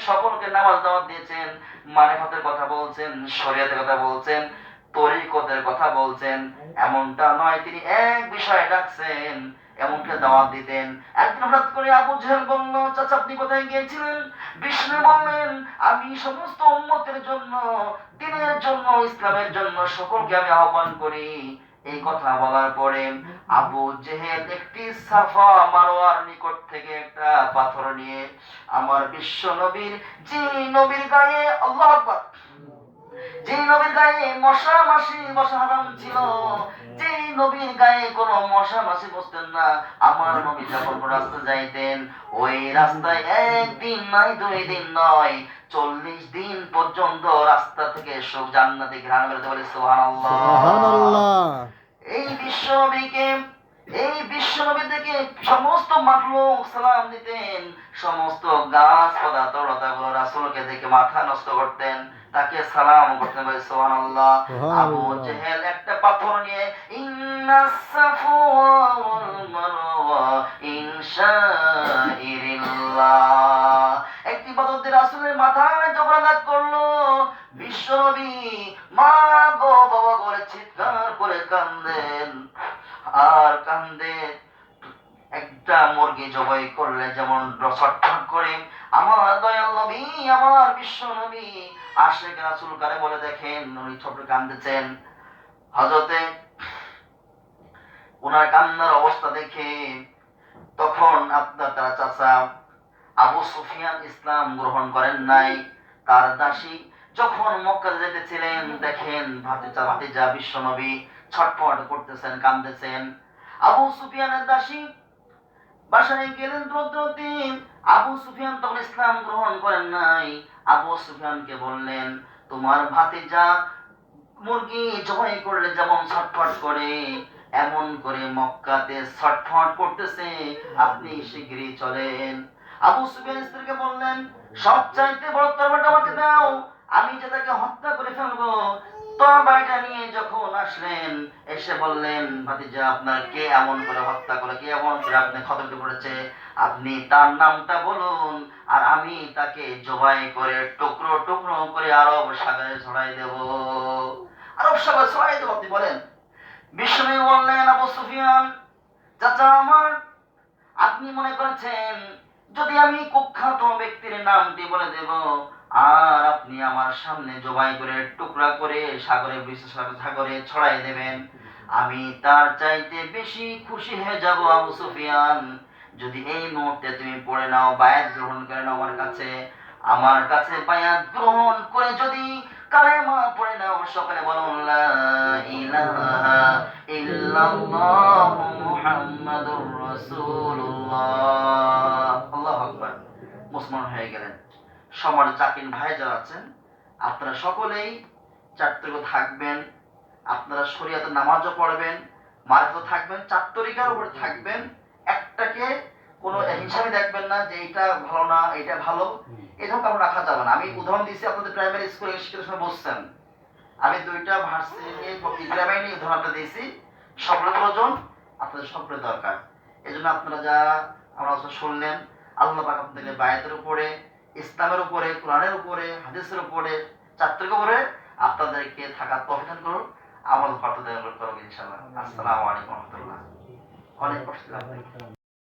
সকলকে নামাজ দাওয়াত দিয়েছেন, মারিফাতের কথা বলছেন, শরীয়তের কথা বলছেন, তরিকতের কথা বলছেন। এমনটা নয়, তিনি এক বিষয়ে ডাকছেন, এমনটা দাওয়াত দিতেন। একদিন হঠাৎ করে আবু জেহেল বলল, চাচা আপনি কোথায় গিয়েছিলেন? বিষ্ণু বললেন, আমি সমস্ত উম্মতের জন্য, দিনের জন্য, ইসলামের জন্য সকলকে আমি আহ্বান করি। এই কথা বলার পরে আবু জেহেল একটি সাফা মারোয়ার নিকট থেকে একটা পাথর নিয়ে আমার বিশ্ব নবীর, যে নবীর গায়ে, আল্লাহু আকবার, যে নবীর গায়ে মশা মাছি বসা হারাম ছিল, যে নবীর গায়ে কোনো মশা মাছি বসতেন না, আমার নবী যখন রাস্তা যাইতেন, ওই রাস্তায় একদিন নয়, 2 দিন নয়, 40 দিন পর্যন্ত রাস্তা থেকে সব জান্নাতি ঘ্রাণ বেরোতে বলে সুবহানাল্লাহ। সুবহানাল্লাহ। এই বিশ্ব নবীকে, এই বিশ্ব নবী থেকে সমস্ত মাখলুক সালাম দিতেন, সমস্ত গাছ পাতা লতাগুলো রাসূলকে দেখে মাথা নষ্ট করতেন, তাকে সালাম করতেন, বলে সুবহানাল্লাহ। আবু সুবহানাল্লাহ। জেহেল একটা পাথর নিয়ে ইন্নাস সাফা ওয়াল মারওয়া ইনশাইরিল্লাহ একটি পাথর দিয়ে রাসূলের মাথায় যখন আঘাত করলো, বিশ্বনবী মা গো বাবা করে চিৎকার করে কান্দেন। আর কান্দে একটা মুরগি জবাই করলে যেমন ছটফট করে, আমার দয়াল নবী, আমার বিশ্ব নবী আশিক রাসূল কারে বলে দেখেন, উনি ছোট কান্দেছেন। হযরতে ওনার কান্নার অবস্থা দেখে তখন আপনার তার চাচা আবু সুফিয়ান ইসলাম গ্রহণ করেন নাই। তার দাসী যখন মক্কা যেতেছিলেন, দেখেন ভাতিজা বিশ্ব নবী ছটফট করতেছেন, কাঁদতেছেন। আবু সুফিয়ানের দাসী বাসায় গেলেন দ্রুত। আবু সুফিয়ান তখন ইসলাম গ্রহণ করেন নাই। আবু সুফিয়ানকে বললেন, তোমার ভাতিজা মুরগি জবাই করলে যেমন ছটফট করে, এমন করে মক্কাতে ছটফট করতেছে, আপনি শিগগিরই চলেন। আবু সুফিয়ান স্ত্রীকে বললেন, সবচাইতে বড় তরবারিটা আমাকে দাও, আমি যে তাকে হত্যা করে ফেলবো। তরবারিটা নিয়ে যখন আসলেন, এসে বললেন, ভাতিজা আপনার কে এমন করে হত্যা করে, কে এমন করে আপনি খতম করেছে, আপনি তার নামটা বলুন, আর আমি তাকে জবাই করে টুকরো টুকরো করে আরব সাগরে ছড়াই দেব। আরব সাগরে ছড়াই দেব আপনি বলেন? বিষ্ণু বললেন, আবু সুফিয়ান চাচা আমার, আপনি মনে করেছেন যদি আমি কুখ্যাত ব্যক্তির নামটি বলে দেব, আর আপনি আমার সামনে জবাই করে টুকরা করে সাগরে, বিশ্ব সাগরে ছড়াই দেবেন, আমি তার চাইতে বেশি খুশি হয়ে যাব আবু সুফিয়ান, যদি এই মুহূর্তে তুমি পড়ে নাও, বায়াত গ্রহণ করে নাও আমার কাছে বায়াত গ্রহণ করে যদি কালেমা পড়ে নাও, সকালে বলুন লা ইলাহা ইল্লাল্লাহু মুহাম্মাদুর রাসূলুল্লাহ, আল্লাহু আকবার, মুসলমান হয়ে গেলেন। সমাজ জাকির ভাই যারা আছেন, আপনারা সকলেই চারতরিক থাকবেন, আপনারা শরীয়তের নামাজও পড়বেন, মারিফাত থাকবেন, চার তরিকার উপরে থাকবেন, একটাকে কোনো হিসাবে দেখবেন না যে এটা ভালো না এটা ভালো, এরকম কারণ রাখা যাবে না। আমি উদাহরণ দিচ্ছি, আপনাদের প্রাইমারি স্কুলে শিক্ষার সময় বসছেন, আমি 2টা ভার্সিটি নিয়ে গ্রামে নিয়ে উদাহরণটা দিয়েছি, সকলের প্রয়োজন, আপনাদের সকলের দরকার। এই জন্য আপনারা যা আমরা শুনলেন, আল্লাহ পাক আপনাদের বায়াতের উপরে, ইসলামের উপরে, কোরআনের উপরে, হাদিসের উপরে, চারটির উপরে আপনাদেরকে থাকার তৌফিক দান করুন, আমল করতে দেন করুন ইনশাআল্লাহ। আসসালামু আলাইকুম ওয়া রাহমাতুল্লাহ। অনেক কষ্ট